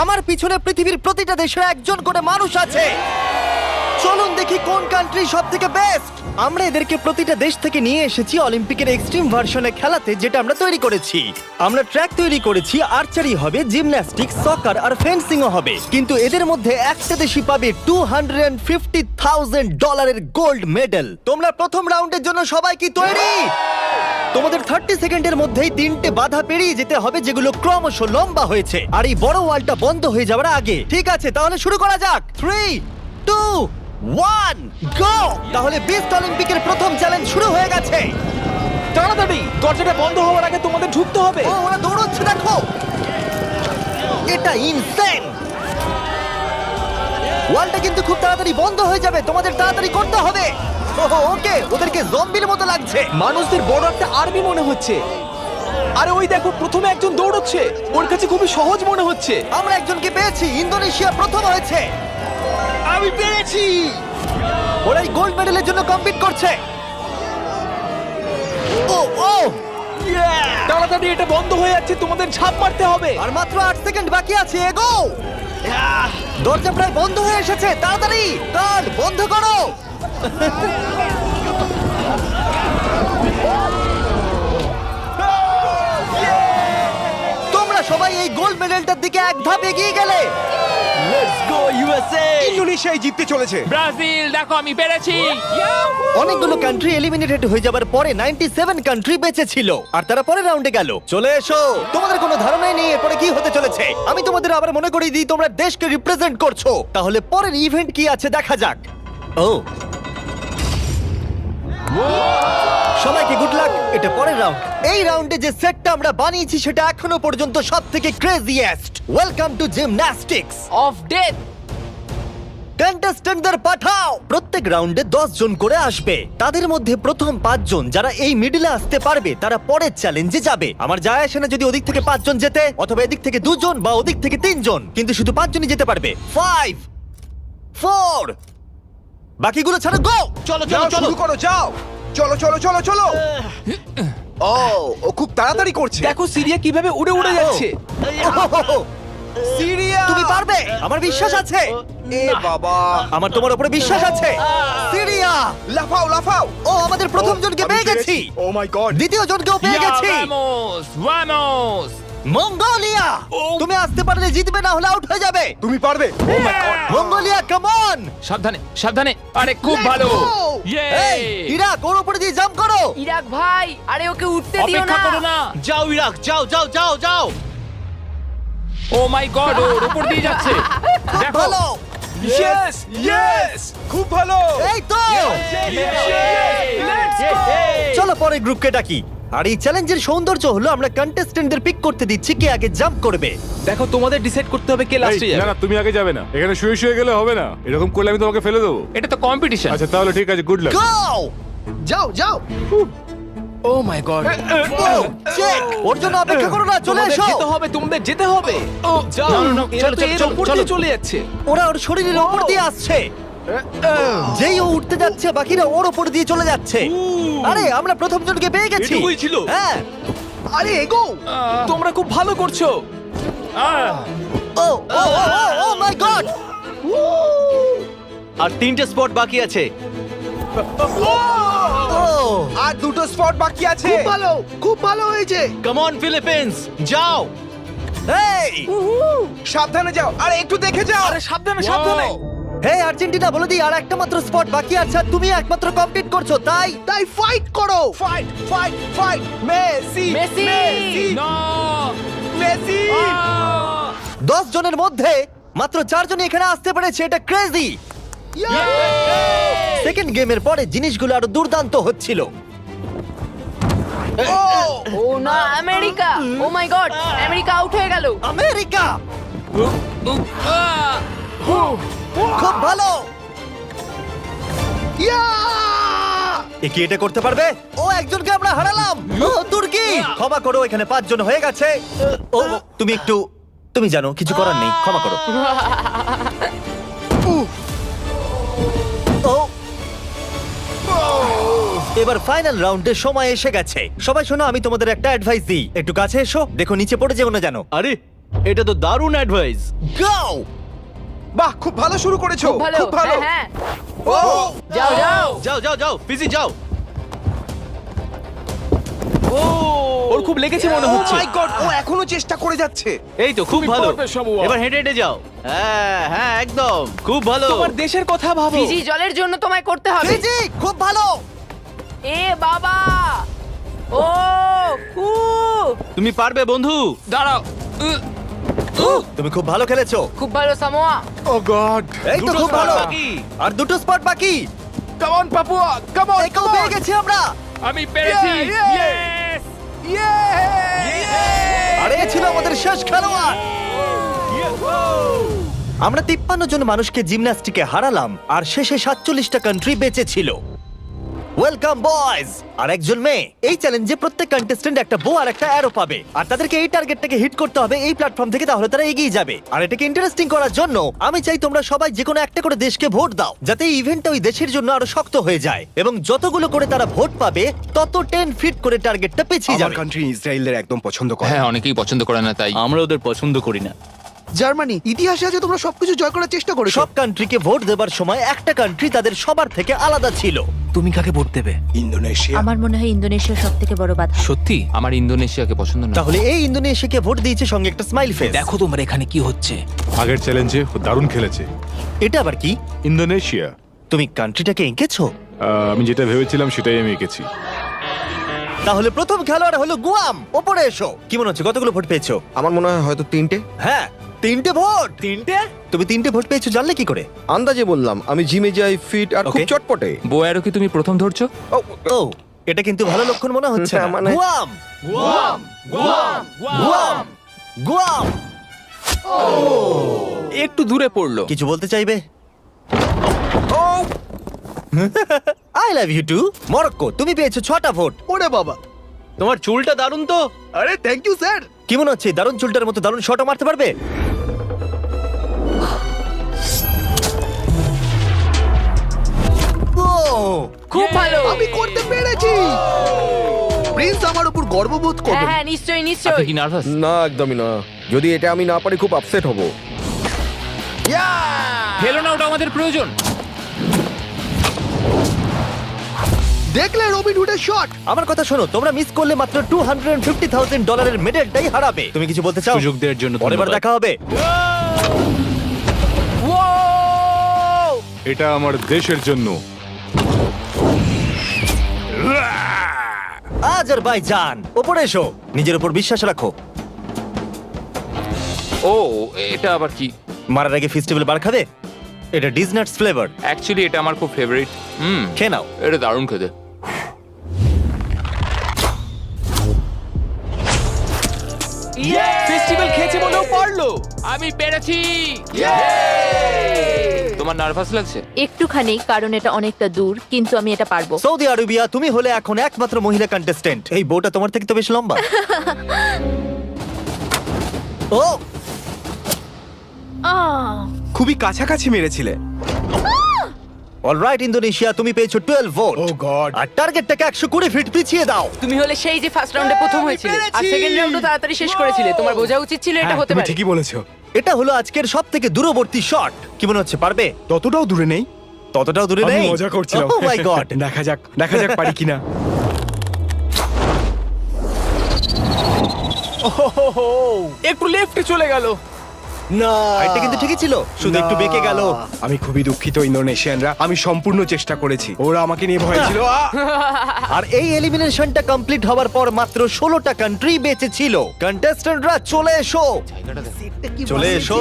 আমার পিছনে পৃথিবীর প্রতিটা দেশের একজন করে মানুষ আছে। চলুন দেখি কোন কান্ট্রি সব থেকে বেস্ট। আমরা এদেরকে প্রতিটা দেশ থেকে নিয়ে এসেছি অলিম্পিকের এক্সট্রিম ভার্সনে খেলাতে, যেটা আমরা তৈরি করেছি। আমরা ট্র্যাক তৈরি করেছি, আর্চারি হবে, জিমন্যাস্টিক্স, সকার আর ফেন্সিংও হবে। কিন্তু এদের মধ্যে একটা দেশই পাবে $250,000 গোল্ড মেডেল। তোমরা প্রথম রাউন্ডের জন্য সবাই কি তৈরি? তোমাদের 30 সেকেন্ডের মধ্যেই 3টে বাধা পেরিয়ে যেতে হবে, যেগুলো ক্রমশ লম্বা হয়েছে, আর এই বড় ওয়ালটা বন্ধ হয়ে যাওয়ার আগে। ঠিক আছে, তাহলে শুরু করা যাক। 3, 2, 1, গো! তাহলে বিস্ট অলিম্পিকের প্রথম চ্যালেঞ্জ শুরু হয়ে গেছে। তাড়াতাড়ি, দরজাটা বন্ধ হওয়ার আগে তোমাদের ঢুকতে হবে। ও, ওরা দৌড়চ্ছে, দেখো, এটা ইনসেন। ওয়ালটা কিন্তু খুব তাড়াতাড়ি বন্ধ হয়ে যাবে, তোমাদের তাড়াতাড়ি করতে হবে। ওকে, ওদেরকে জম্বির মতো লাগছে। মানুষদের বড় একটা আর্মি মনে হচ্ছে। আরে ওই দেখো, প্রথমে একজন দৌড়চ্ছে, ওর কাছে খুবই সহজ মনে হচ্ছে। আমরা একজনকে পেয়েছি, ইন্দোনেশিয়া প্রথম হয়েছে। আমি পেরেছি। ওরা এই গোল্ড মেডেলের জন্য কম্পিট করছে। ও ও, তাড়াতাড়ি, এটা বন্ধ হয়ে যাচ্ছে, তোমাদের ঝাঁপ মারতে হবে। আর মাত্র 8 সেকেন্ড বাকি আছে, এগো! দরজা প্রায় বন্ধ হয়ে এসেছে, তাড়াতাড়ি কার্ড বন্ধ করো। তোমরা সবাই এই গোল্ড মেডেলটার দিকে এক ধাপ এগিয়ে গেলে। Let's go USA. ইন্দোনেশিয়ায় জিততে চলেছে। ব্রাজিল, দেখো আমি পেরেছি। অনেকগুলো কান্ট্রি এলিমিনেটেড হয়ে যাবার পরে 97 কান্ট্রি বেঁচে ছিল, আর তারা পরের রাউন্ডে গেল। চলে এসো, তোমাদের কোনো ধারণাই নেই এরপরে কি হতে চলেছে। আমি তোমাদের আবার মনে করিয়ে দিই, তোমরা দেশকে রিপ্রেজেন্ট করছো। তাহলে পরের ইভেন্ট কি আছে দেখা যাক। ও, সবাইকে গুড লাক। এটা পরের রাউন্ড। এই রাউন্ডে যে সেটটা আমরা বানিয়েছি সেটা এখনো পর্যন্ত সবথেকে craziest. Welcome to gymnastics. Of death. কন্টেস্ট্যান্টদের পাঠাও। প্রত্যেক রাউন্ডে 10 জন করে আসবে। তাদের মধ্যে প্রথম 5 জন যারা এই মিডলে আসতে পারবে তারা পরের চ্যালেঞ্জে যাবে। আমার যায় আসে না যদি ওদিক থেকে 5 জন যেতে, অথবা এদিক থেকে 2 জন বা ওদিক থেকে 3 জন, কিন্তু শুধু 5 জনই যেতে পারবে। 5, 4, বাকিগুলো ছাড়ো, গো! চলো যাও, শুরু করো, যাও। চলো চলো চলো চলো। ও খুব তাড়াতাড়ি করছে। দেখো সিরিয়া কিভাবে উড়ে উড়ে যাচ্ছে। সিরিয়া, তুমি পারবে, আমার বিশ্বাস আছে। এ বাবা, আমার তোমার উপরে বিশ্বাস আছে। সিরিয়া, লাফাও লাফাও। ও, আমাদের প্রথম জনকে পেয়ে গেছি। ও মাই গড। দ্বিতীয় জনকেও পেয়ে গেছি। Vamos, vamos. মঙ্গোলিয়া, তুমি আসতে পারলে জিতবে, না হলে আউট হয়ে যাবে। তুমি পারবে। Oh my God. Mongolia, come on! সাবধানে, সাবধানে। আরে খুব ভালো। ইয়ে। এই, ইরাক, ওর উপরে দিয়ে জাম্প করো। ইরাক ভাই, আরে ওকে উঠতে দিও অপেক্ষা না। করো না। যাও ইরাক, যাও যাও যাও যাও। ও মাই গড, ওর উপর দিয়ে যাচ্ছে। দেখো। ভালো, ইয়েস ইয়েস, খুব ভালো। এই তো। চলো পরের গ্রুপকে ডাকি। আর এই চ্যালেঞ্জের সৌন্দর্য হলো আমরা কন্টেস্টেন্টদের পিক করতে দিচ্ছি কে আগে জাম্প করবে। দেখো তোমাদের ডিসাইড করতে হবে কে লাস্টে এই, না যাবে। না, তুমি আগে যাবে না, এখানে শুয়ে শুয়ে গেলে হবে না। এরকম করলে আমি তোমাকে ফেলে দেবো। এটা তো কম্পিটিশন। আচ্ছা তাহলে ঠিক আছে, গুড লাক। গো! যাও যাও। ও মাই গড। চেক, ওর জন্য অপেক্ষা করো না, চলে তোমাদের এসো। যেতে হবে, তোমাদের যেতে হবে। ও যাও, না, না, না, এরা চলো, তো এর চলো, উপর চলো। দিয়ে চলে যাচ্ছে। ওরা ওর শরীরের উপর দিয়ে আসছে। যেই ও উঠতে যাচ্ছে, বাকিরা ওর উপর দিয়ে চলে যাচ্ছে। আরে আমরা প্রথম জনকে পেয়ে গেছি। এটুকুই ছিল? হ্যাঁ। আরে এগো। তোমরা খুব ভালো করছো। ও ও ও মাই গড! আর 3টে স্পট বাকি আছে। ও, আর দুটো স্পট বাকি আছে। খুব ভালো, খুব ভালো হয়েছে। কাম অন ফিলিপিন্স, যাও। এই, সাবধানে যাও, আর একটু দেখে যাও। আরে সাবধানে সাবধানে। হে আর্জেন্টিনা, বলে দিই আর একটা মাত্র স্পট বাকি আছে, আর তুমি একমাত্র কমপ্লিট করছো, তাই তাই ফাইট করো। Fight fight fight. Messi Messi. না। মেসি। 10 জনের মধ্যে মাত্র 4 জনই এখানে আসতে পেরেছে। এটা ক্রেজি। সেকেন্ড গেমের পরে জিনিসগুলো আরো দুর্দান্ত হচ্ছিল। ও না, America. O my god, America out হয়ে গেল। আমেরিকা, খুব ভালো। এ কি এটা করতে পারবে? ও, একজনকে আমরা হারালাম। ও, তুর্কি, ক্ষমা করো, এখানে 5 জন হয়ে গেছে। ও, তুমি জানো কিছু করার নেই, ক্ষমা করো। ও, এবার ফাইনাল রাউন্ডের সময় এসে গেছে। সবাই শোনো, আমি তোমাদের একটা অ্যাডভাইস দিই, একটু কাছে এসো, দেখো নিচে পড়ে যেও না জানো। আরে এটা তো দারুণ অ্যাডভাইস। গো! বাহ, খুব ভালো শুরু করেছো। খুব ভালো, খুব ভালো। হ্যাঁ, ও যাও যাও। যাও যাও যাও, ফিজি যাও। ওর খুব লেগেছে মনে হচ্ছে। মাই গড, ও এখনো চেষ্টা করে যাচ্ছে। এই তো খুব তুমি ভালো। পারবে, শামুয়া। এবার হেঁটে হেঁটে যাও। হ্যাঁ হ্যাঁ, একদম খুব ভালো। তোমার দেশের কথা ভাবো। ফিজি, জলের জন্য তোমায় করতে হবে। ফিজি, খুব ভালো। এ বাবা, ও উ তুমি পারবে বন্ধু। দাঁড়াও। তুমি খুব ভালো খেলেছো। খুব ভালো সামোয়া। ও গড। এই তো দুটো খুব spot ভালো। বাকি। আর দুটো স্পট বাকি। Come on Papua, come on, একেও পেয়ে গেছি আমরা। আমি পেরেছি। Yeah, Yes! আর এ ছিল আমাদের শেষ খেলোয়াড়। আমরা 53 জন মানুষকে জিমন্যাস্টিকে হারালাম আর শেষে 47টা কান্ট্রি বেঁচে ছিল। Welcome boys. আর একজন মেয়ে। এই চ্যালেঞ্জে প্রত্যেক কন্টেস্ট্যান্ট একটা বো আর একটা অ্যারো পাবে, আর তাদেরকে এই টার্গেটটাকে হিট করতে হবে এই প্ল্যাটফর্ম থেকে, তাহলে তারা এগিয়ে যাবে। আর এটাকে ইন্টারেস্টিং করার জন্য আমি চাই তোমরা সবাই যে কোনো একটা করে দেশকে ভোট দাও, যাতে এই ইভেন্টটা ওই দেশের জন্য আরো শক্ত হয়ে যায়, এবং যতগুলো করে তারা ভোট পাবে তত 10 ফিট করে টার্গেটটা পিছিয়ে আমার যাবে। কান্ট্রি ইসরায়েলের একদম পছন্দ করে। হ্যাঁ, অনেকেই পছন্দ করে না তাই। আমরা ওদের পছন্দ করি না। জার্মানি, ইতিহাসে আছে তোমরা সবকিছু জয় করার চেষ্টা করেছো। সব কান্ট্রিকে ভোট দেবার সময় একটা কান্ট্রি তাদের সবার থেকে আলাদা ছিল। তুমি কাকে ভোট দেবে? ইন্দোনেশিয়া। আমার মনে হয় ইন্দোনেশিয়া সব থেকে বড় বাধা। সত্যি? আমার ইন্দোনেশিয়াকে পছন্দ না। তাহলে এই ইন্দোনেশিয়াকে ভোট দিয়েছে সঙ্গে একটা স্মাইল ফেস। দেখো তোমার এখানে কি হচ্ছে। আগের চ্যালেঞ্জে দারুণ খেলেছে এটা আবার কি? ইন্দোনেশিয়া। তুমি কান্ট্রিটাকে এঁকেছো? আমি যেটা ভেবেছিলাম সেটাই আমি এঁকেছি। তাহলে প্রথম খেলোয়াড় হলো গুয়াম। ওপরে এসো। কি মনে হচ্ছে কতগুলো ভোট পেয়েছো? আমার মনে হয় হয়তো 3টে। হ্যাঁ, 3টে ভোট। 3টে? তুমি 3টে ভোট পেয়েছো জানলে কি করে? আন্দাজে বললাম, আমি জিমে যাই, ফিট আর খুব Okay. চটপটে। বোয়ারও কি তুমি প্রথম ধরছো? ও, ও, এটা কিন্তু ভালো লক্ষণ মনে হচ্ছে না। হ্যাঁ, মানে- গুয়াম, গুয়াম। একটু দূরে পড়লো। কিছু বলতে চাইবে? I love you too. Morocco, তুমি পেয়েছো 6টা ভোট। ওরে বাবা। তোমার চুলটা দারুণ তো। আরে থ্যাংক ইউ স্যার। কি মনে হচ্ছে দারুণ চুলটার মতো দারুণ শটও মারতে পারবে? ও, খুব ভালো। আমি করতে পেরেছি। প্রিন্স আমার উপর গর্ববোধ হ্যাঁ করবে। হ্যাঁ, নিশ্চয়ই আপনি নিশ্চয়ই। কি নার্ভাস? না, একদমই না। যদি এটা আমি না পারি খুব আপসেট হব। খেলো না, ওটা আমাদের প্রয়োজন। দেখলে রবিন হুডের শট। আমার কথা শোনো, তোমরা মিস করলে মাত্র $250,000 মেডেলটাই হারাবে। তুমি কিছু বলতে চাও? সুযোগ দেওয়ার জন্য পরের বার ধন্যবাদ। দেখা হবে। এটা আমার দেশের জন্য। আজারবাইজান, ওপরে এসো। নিজের উপর বিশ্বাস রাখো। ও, এটা আবার কি? মারার আগে ফেস্টিভ্যাল বার খাবে? এটা ডিজনাটস ফ্লেভার। অ্যাকচুয়ালি এটা আমার খুব ফেভারিট। খেয়ে নাও। এটা দারুণ খেতে। ফেস্টিভ্যাল খেয়েছে বলেও পারলো। আমি পেরেছি। তোমার নার্ভাস লাগছে? একটুখানি, কারণ এটা অনেকটা দূর, কিন্তু আমি এটা পারবো। সৌদি আরবিয়া, তুমি হলে এখন একমাত্র মহিলা কন্টেস্টেন্ট। এই বউটা তোমার থেকে তো বেশ লম্বা। ও, আহ, খুবই কাছাকাছি মেরেছিলে। অলরাইট ইন্দোনেশিয়া, তুমি পেয়েছো 12 ভোট। ও গড। আর টার্গেটটাকে 120 ফিট পিছিয়ে দাও। তুমি হলে সেই যে ফার্স্ট রাউন্ডে প্রথম হয়েছিলে আর সেকেন্ড রাউন্ডও তাড়াতাড়ি শেষ করেছিলে। তোমার বোঝা উচিত ছিল এটা হতে তুমি পারে। ঠিকই বলেছো। এটা হলো আজকের সব থেকে দূরবর্তী শট। কি মনে হচ্ছে পারবে? ততটাও দূরে নেই। ততটাও দূরে আমি নেই। মজা করছিলাম। ও মাই গড। দেখা যাক পারি কিনা। একটু লেফটে চলে গেল। না, এটা কিন্তু ঠিকই ছিল, শুধু একটু বেঁকে গেল। আমি খুবই দুঃখিত ইন্দোনেশিয়ানরা, আমি সম্পূর্ণ চেষ্টা করেছি। ওরা আমাকে নিয়ে ভয় ছিল। আর এই এলিমিনেশনটা কমপ্লিট হওয়ার পর মাত্র 16টা কান্ট্রি বেঁচে ছিল। কন্টেস্ট্যান্টরা চলে এসো, চলে এসো।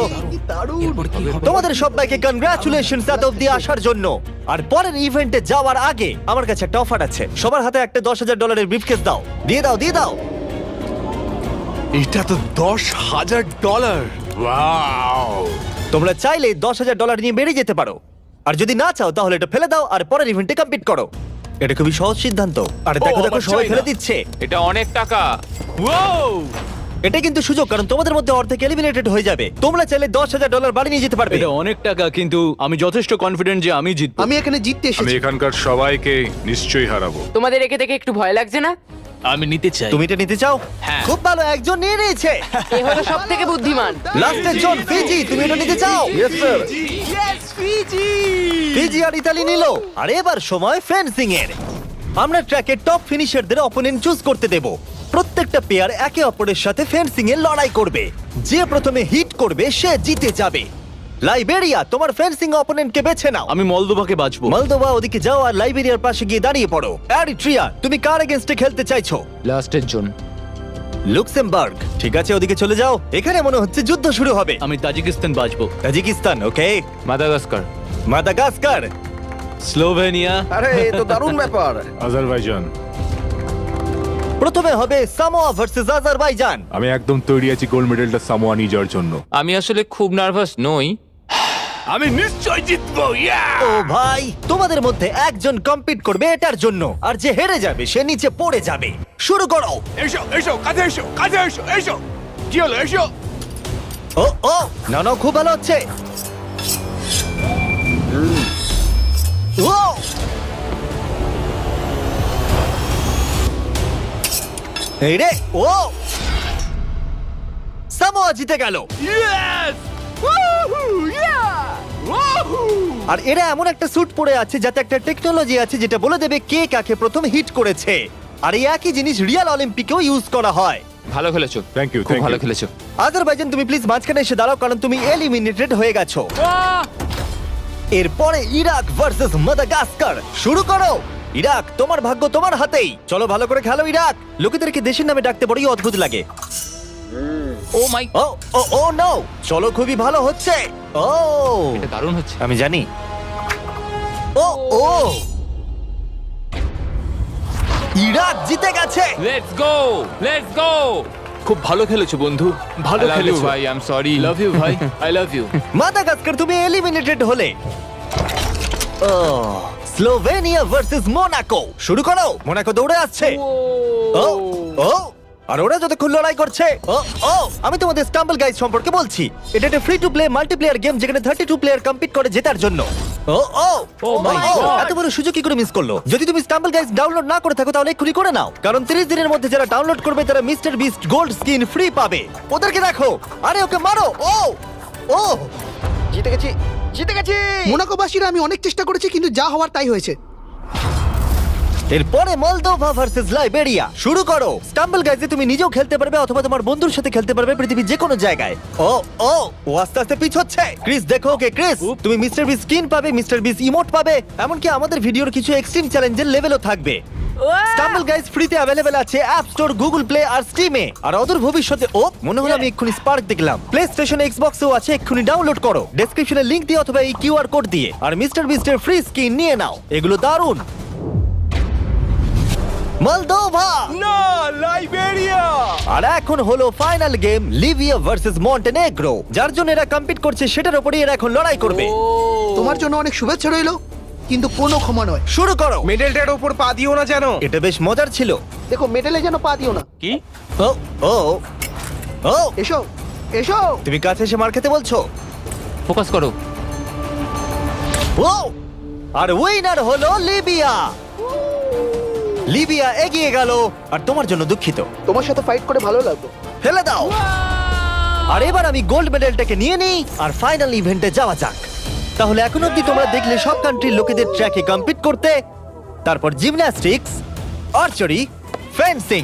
তোমাদের সবাইকে কনগ্রাচুলেশনস এত অব্দি আসার জন্য। আর পরের ইভেন্টে যাওয়ার আগে আমার কাছে একটা অফার আছে। সবার হাতে একটা $10,000 ব্রিফকেস দাও। দিয়ে দাও, দিয়ে দাও। এটা তো $10,000। তোমরা চাইলে $10,000 নিয়ে বেরিয়ে যেতে পারো, আর যদি না চাও তাহলে এটা ফেলে দাও আর পরের ইভেন্টে কমপ্লিট করো। এটা খুবই সহজ সিদ্ধান্ত। আর দেখো দেখো, আবার সবাই চাই না। ফেলে দিচ্ছে। এটা অনেক টাকা। এটা কিন্তু সুযোগ, কারণ তোমাদের মধ্যে অর্ধেক এলিমিনেটেড হয়ে যাবে। তোমরা চাইলে $10,000 বাড়ি নিয়ে যেতে পারবে। এটা অনেক টাকা, কিন্তু আমি যথেষ্ট কনফিডেন্ট যে আমি জিতবো। আমি এখানে জিততে আমি এসেছি। এখানকার সবাইকে নিশ্চয়ই হারাবো। তোমাদের একে দেখে একটু ভয় লাগছে না? আমি নিতে চাই। তুমি এটা নিতে চাও? হ্যাঁ। খুব ভালো, একজন নিয়ে নিয়েছে। এ হলো সব থেকে বুদ্ধিমান। লাস্টের জন ফিজি, তুমি এটা নিতে চাও? Yes sir. ফিজি আর ইতালি নিল। আর এবার সময় ফেন্সিং এর। আমরা ট্র্যাকের টপ ফিনিশারদের অপোনেন্ট চুজ করতে দেব। প্রত্যেকটা পেয়ার একে অপরের সাথে ফেন্সিং এ লড়াই করবে। যে প্রথমে হিট করবে সে জিতে যাবে। লাইবেরিয়া, তোমার ফেন্সিং অপোনেন্টকে বেছে নাও। আমি মলদোভাকে বাঁচবো। মলদোভা, ওদিকে যাও আর লাইবেরিয়ার পাশে গিয়ে দাঁড়িয়ে পড়ো। এরিট্রিয়া, তুমি কার এগেইনস্টে খেলতে চাইছো? লাস্টের জন। লুক্সেমবার্গ, ঠিক আছে, ওদিকে চলে যাও। এখানে মনে হচ্ছে যুদ্ধ শুরু হবে। আমি তাজিকিস্তান বাঁচবো। তাজিকিস্তান, ওকে। মাদাগাস্কার। Madagascar, Slovenia. আরে এ তো দারুণ ব্যাপার। আজারবাইজান। প্রথমে হবে সামোয়া ভার্সেস আজারবাইজান। আমি একদম তৈরি আছি গোল্ড মেডেলটা সামোয়া নিয়ে যাওয়ার জন্য। আমি আসলে খুব নার্ভাস নই। আমি নিশ্চয় জিতবো। ও ভাই, তোমাদের মধ্যে একজন কম্পিট করবে এটার জন্য, আর যে হেরে যাবে সে নিচে পড়ে যাবে। শুরু করো। এসো এসো, কাছে এসো, কাছে এসো, এসো। কি হলো, এসো। ও ও, না না, খুব ভালো হচ্ছে। ও, এই রে, ও, সামোয়া জিতে গেল। আর এরা এমন একটা স্যুট পরে আছে যাতে একটা টেকনোলজি আছে যেটা বলে দেবে কে কাকে প্রথম হিট করেছে। আর এই একই জিনিস রিয়াল অলিম্পিকেও ইউজ করা হয়। ভালো খেলেছো। Thank you, খুব thank ভালো you. খেলেছো। আজারবাইজান, তুমি প্লিজ মাঝখানে এসে দাঁড়াও, কারণ তুমি এলিমিনেটেড হয়ে গেছো। এরপরে ইরাক ভার্সেস মাদাগাস্কার। শুরু করো। ইরাক, তোমার ভাগ্য তোমার হাতেই। চলো, ভালো করে খেলো ইরাক। লোকেদেরকে দেশের নামে ডাকতে বড়ই অদ্ভুত লাগে। ও মাই, ও ও ও নো, চলো, খুবই ভালো হচ্ছে। ও, এটা দারুণ হচ্ছে। আমি জানি। ও ও, ইরাক জিতে গেছে। Let's go, let's go. খুব ভালো খেলেছো বন্ধু, ভালো খেলেছো ভাই, I am sorry. Love you ভাই, আই লাভ ইউ। মাদাগাস্কার, তুমি এলিমিনেটেড হলে। ও, স্লোভেনিয়া ভার্সেস মোনাকো। শুরু করো। মোনাকো দৌড়ে আসছে। ও ও, আর ওরা যতক্ষণ লড়াই করছে। ও ও, আমি তোমাদের স্টাম্বল গাইজ সম্পর্কে বলছি। এটা একটা free to play multiplayer game যেখানে 32 প্লেয়ার কম্পিট করে জেতার জন্য। ও ও ও মাই গড, এত বড় সুযোগ কি করে মিস করলো? যদি তুমি স্টাম্বল গাইজ ডাউনলোড না করে থাকো তাহলে এক্ষুনি করে নাও, কারণ 30 দিনের মধ্যে যারা ডাউনলোড করবে তারা mister beast gold skin free পাবে। ওদেরকে দেখো। আরে ওকে মারো। ও ও, জিতে গেছি, জিতে গেছি। মোনাকোবাসীরা আমি অনেক চেষ্টা করেছি কিন্তু যা হওয়ার তাই হয়েছে। এরপরে মলদোভা ভার্সেস লাইবেরিয়া। শুরু করো। স্টাম্বল গাইজে তুমি নিজেও খেলতে পারবে অথবা তোমার বন্ধুর সাথে খেলতে পারবে পৃথিবীর যে কোনো জায়গায়। ও ও, ও আস্তে আস্তে পিছোচ্ছে। ক্রিস, দেখো ওকে। ক্রিস, তুমি মিস্টার বিস স্কিন পাবে, মিস্টার বিস ইমোট পাবে, এমনকি আমাদের ভিডিওর কিছু এক্সট্রিম চ্যালেঞ্জের লেভেলও থাকবে। স্টাম্বল গাইজ ফ্রিতে অ্যাভেলেবেল আছে অ্যাপ স্টোর, গুগল প্লে আর স্টিমে। আর অদূর ভবিষ্যতে, ও মনে হলো আমি এক্ষুনি স্পার্ক দেখলাম, প্লে স্টেশন, এক্সবক্সেও আছে। এক্ষুনি ডাউনলোড করো ডেসক্রিপশনে লিংক দিয়ে অথবা এই কিউআর কোড দিয়ে, আর মিস্টার বিস্টের ফ্রি স্কিন নিয়ে নাও। এগুলো দারুণ। মলদোভা, না, লাইবেরিয়া। আর এখন হলো final game, Libya versus Montenegro. যার জন্য এরা কম্পিট করছে সেটার উপরই এরা এখন লড়াই করবে। তোমার জন্য অনেক শুভেচ্ছা রইলো, কিন্তু কোনো ক্ষমা নয়। শুরু করো। মেডেলটার উপর পা দিও না যেন। এটা বেশ মজার ছিল। দেখো, মেডেলে যেন পা দিও না। কি? ও ও ও, এসো এসো। তুমি কাছে এসে মার খেতে বলছো? ফোকাস করো। ও, আর উইনার হলো লিবিয়া। লিবিয়া এগিয়ে গেল। আর তোমার জন্য দুঃখিত। তোমার সাথে ফাইট করে ভালো লাগলো। ফেলে দাও। আর এবার আমি গোল্ড মেডেলটাকে নিয়ে নিই আর ফাইনাল ইভেন্টে যাওয়া যাক। তাহলে এখন অব্দি তোমরা দেখলে সব কান্ট্রির লোকেদের ট্র্যাকে কম্পিট করতে, তারপর জিমন্যাস্টিক্স, আর্চারি, ফেন্সিং,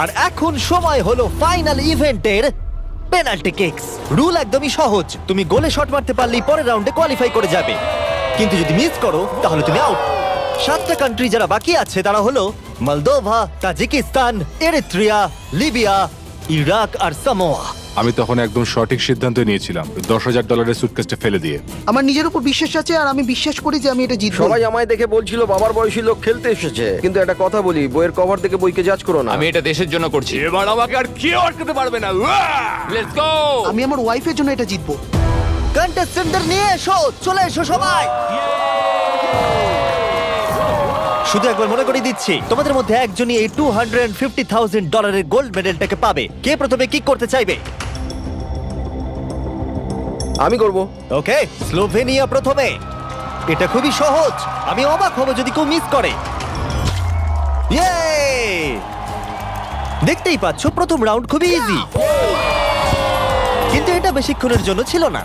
আর এখন সময় হলো ফাইনাল ইভেন্টের পেনাল্টি কিকস। রুল একদমই সহজ, তুমি গোলে শট মারতে পারলেই পরের রাউন্ডে কোয়ালিফাই করে যাবে, কিন্তু যদি মিস করো তাহলে তুমি আউট। 7টা কান্ট্রি যারা বাকি আছে তারা হলো Moldova, Tajikistan, Eritrea, Libya, Iraq আর সামোয়া। আমি তখন একদম সঠিক সিদ্ধান্ত নিয়েছিলাম, $10,000 সুটকেসটা ফেলে দিয়ে। আমার নিজের উপর বিশ্বাস আছে আর আমি বিশ্বাস করি যে আমি এটা জিতবো। সবাই আমায় দেখে বলছিল বাবার বয়সী লোক খেলতে এসেছে, কিন্তু একটা কথা বলি, বইয়ের কভার দেখে বইকে জাজ করো না। আমি এটা দেশের জন্য করছি। এবার আমাকে আর কেউ আটকাতে পারবে না। Let's go. আমি আমার ওয়াইফের জন্য এটা জিতবো। কন্টেস্টেন্টদের নিয়ে এসো, চলে এসো সবাই। শুধু একবার মনে করিয়ে দিচ্ছি, তোমাদের মধ্যে একজনই এই $250,000 গোল্ড মেডেলটাকে পাবে। কে প্রথমে কিক করতে চাইবে? আমি করব। ওকে, স্লোভেনিয়া প্রথমে। এটা খুবই সহজ, আমি অবাক হব যদি কেউ মিস করে। ইয়ে! দেখতেই পাচ্ছ প্রথম রাউন্ড খুবই ইজি, কিন্তু এটা বেশিক্ষণের জন্য ছিল না।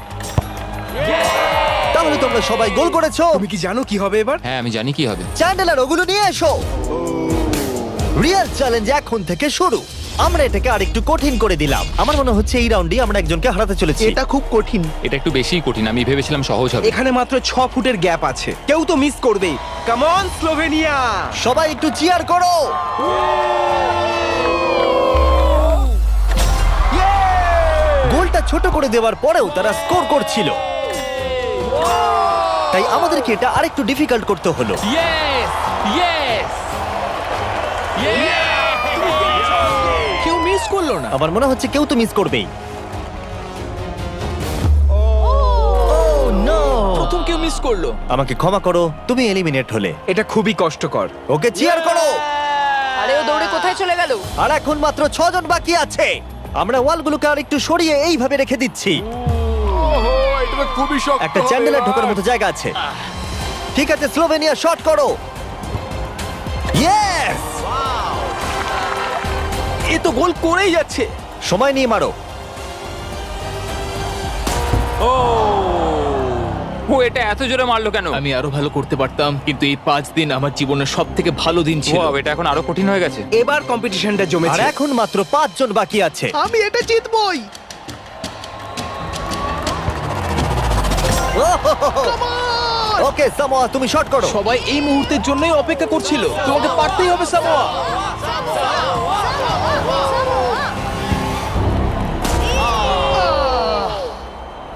তাহলে তোমরা সবাই গোল করেছো। তুমি কি জানো কি হবে এবার? হ্যাঁ আমি জানি কি হবে। চ্যান্ডেলার ওগুলো নিয়ে এসো। রিয়েল চ্যালেঞ্জ এখন থেকে শুরু। আমরা এটাকে আরেকটু কঠিন করে দিলাম। আমার মনে হচ্ছে এই রাউন্ডে আমরা একজনকে হারাতে চলেছি। এটা খুব কঠিন। এটা একটু বেশিই কঠিন, আমি ভেবেছিলাম সহজ হবে। এখানে মাত্র 6 ফুটের গ্যাপ আছে, কেউ তো মিস করবেই। Come on Slovenia! সবাই একটু চিয়ার করো। গোলটা ছোট করে দেওয়ার পরেও তারা স্কোর করছিল, তাই আমাদেরকে এটা আরেকটু ডিফিকাল্ট করতে হলো। ইয়েস ইয়েস কেউ মিস করলো না। আমার মনে হচ্ছে কেউ তো মিস করবেই। প্রথম কেউ মিস করলো। আমাকে ক্ষমা করো, তুমি এলিমিনেট হলে। এটা খুবই কষ্টকর। ওকে চিয়ার করো। আরে ও দৌড়ে কোথায় চলে গেল? আর এখন মাত্র 6 জন বাকি আছে। আমরা ওয়ালগুলোকে আর একটু সরিয়ে এইভাবে রেখে দিচ্ছি। এটা খুবই শক্ত। একটা চ্যান্ডেলার ঢোকার মতো জায়গা আছে। ঠিক আছে, স্লোভেনিয়া শট করো। ইয়েস! এ তো গোল করেই যাচ্ছে। সময় নিয়ে মারো। ও এটা এত জোরে মারলো কেন? আমি আরো ভালো করতে পারতাম, কিন্তু এই 5 দিন আমার জীবনের সব থেকে ভালো দিন ছিল। Wow, এটা এখন আরো কঠিন হয়ে গেছে। এবার কম্পিটিশনটা আর জমেছে। এখন মাত্র 5 জন বাকি আছে। আমি এটা জিতবই। ওকে সামোয়া, তুমি শট করো। সবাই এই মুহূর্তের জন্যই অপেক্ষা করছিল। তোমাকে পারতেই হবে সামোয়া।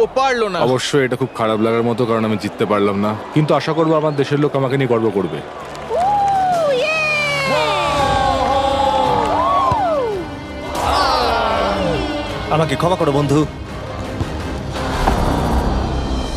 ও পারলো না। অবশ্যই এটা খুব খারাপ লাগার মতো, কারণ আমি জিততে পারলাম না, কিন্তু আশা করবো আমার দেশের লোক আমাকে নিয়ে গর্ব করবে। আমাকে ক্ষমা করো বন্ধু।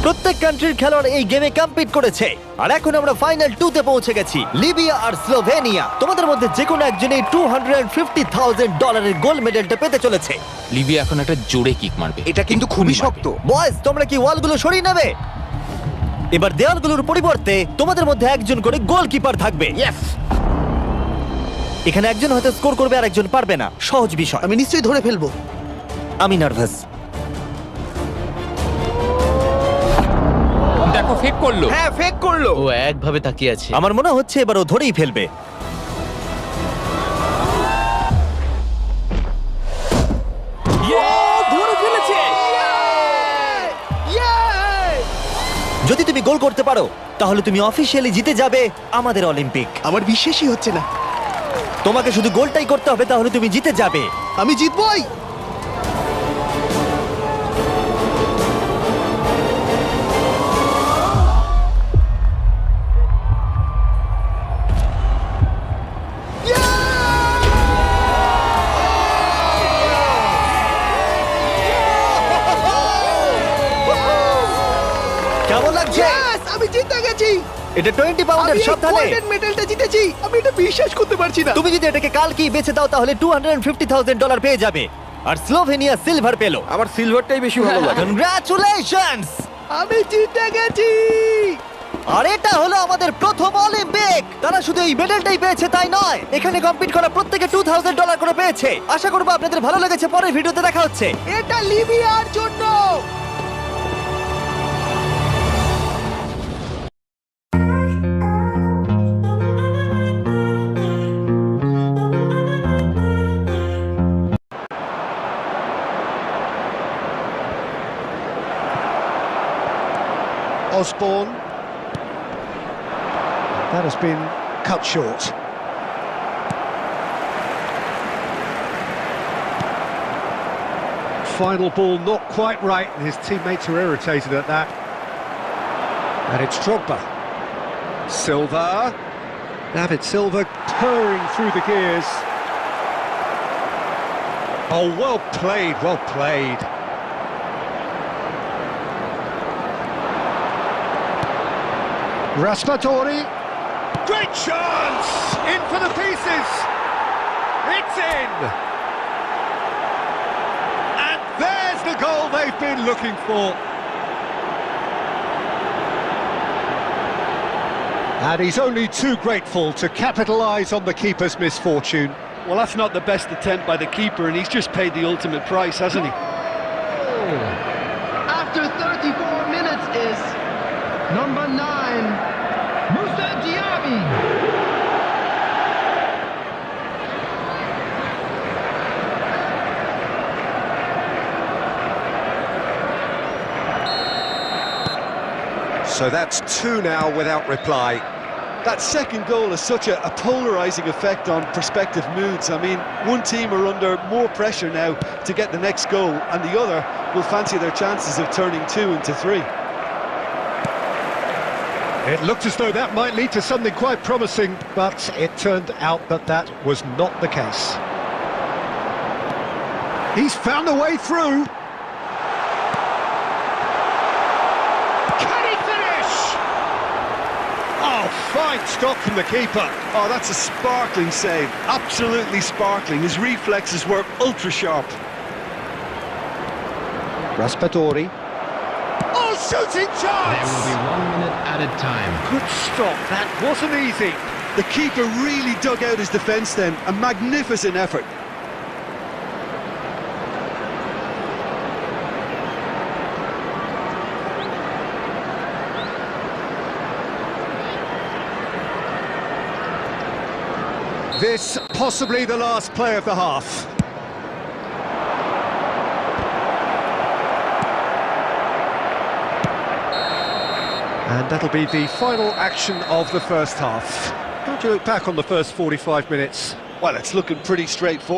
প্রত্যেক কান্ট্রির খেলোয়াড় এই গেমে কম্পিট করেছে, আর এখন আমরা ফাইনাল 2 তে পৌঁছে গেছি। লিবিয়া আর স্লোভেনিয়া। তোমাদের মধ্যে যে কোনো একজনই $250,000 গোল্ড মেডেলটা পেতে চলেছে। লিবিয়া এখন একটা জোরে কিক মারবে। এটা কিন্তু খুবই শক্ত। বয়েজ, তোমরা কি ওয়ালগুলো সরিয়ে নেবে? এবার দেওয়ালগুলোর পরিবর্তে তোমাদের মধ্যে একজন করে গোলকিপার থাকবে। এখানে একজন হয়তো স্কোর করবে আর একজন পারবে না। সহজ বিষয়। আমি নিশ্চয়ই ধরে ফেলবো। আমি নার্ভাস। দেখো ফেক করলো। হ্যাঁ, ফেক করলো। ও একভাবে তাকিয়ে আছে। আমার মনে হচ্ছে এবার ও ধরেই ফেলবে। ধরে ফেলেছে। যদি তুমি গোল করতে পারো তাহলে তুমি অফিসিয়ালি জিতে যাবে আমাদের অলিম্পিক। আমার বিশ্বাসই হচ্ছে না। তোমাকে শুধু গোলটাই করতে হবে, তাহলে তুমি জিতে যাবে। আমি জিতবই। কেমন লাগছে? Yes, আমি জিতে গেছি। এটা 20 পাউন্ডের, আমি এই সাবধানে। গোল্ডেন মেডেলটা জিতেছি। আমি এটা বিশ্বাস করতে পারছি না। তুমি যদি এটাকে কালকেই বেচে দাও তাহলে $250,000 পেয়ে যাবে। আর স্লোভেনিয়া সিলভার পেলো। আমার সিলভারটাই বেশি ভালো লাগে। কনগ্রাচুলেশনস! আমি জিতে গেছি। আর এটা হলো আমাদের প্রথম অলিম্পিক। তারা শুধু এই মেডেলটাই পেয়েছে তাই নয়, এখানে কম্পিট করা প্রত্যেকে $2,000 করে পেয়েছে। আশা করবো আপনাদের ভালো লেগেছে। পরের ভিডিওতে দেখা হচ্ছে। এটা লিবিয়ার জন্য। Osborne. That has been cut short. Final ball not quite right, and his teammates are irritated at that. And it's Drogba. Silva. David Silva purring through the gears. Oh, well played, well played. Raspadori, great chance! In for the pieces! It's in! And there's the goal they've been looking for. And he's only too grateful to capitalise on the keeper's misfortune. Well, that's not the best attempt by the keeper, and he's just paid the ultimate price, hasn't he? After 34 minutes is number 9, Musa Diaby. So that's 2 now without reply. That second goal has such a polarising effect on prospective moods. I mean, one team are under more pressure now to get the next goal, and the other will fancy their chances of turning 2 into 3. It looked as though that might lead to something quite promising, but it turned out that that was not the case. He's found a way through. Oh, fine stop from the keeper. Oh, that's a sparkling save. Absolutely sparkling. His reflexes were ultra sharp. Raspadori. Oh, shooting chance! There will be 1 minute added time. Good stop. That wasn't easy. The keeper really dug out his defence then. A magnificent effort. This possibly the last play of the half. And that'll be the final action of the first half. How do you look back on the first 45 minutes? Well, it's looking pretty straightforward.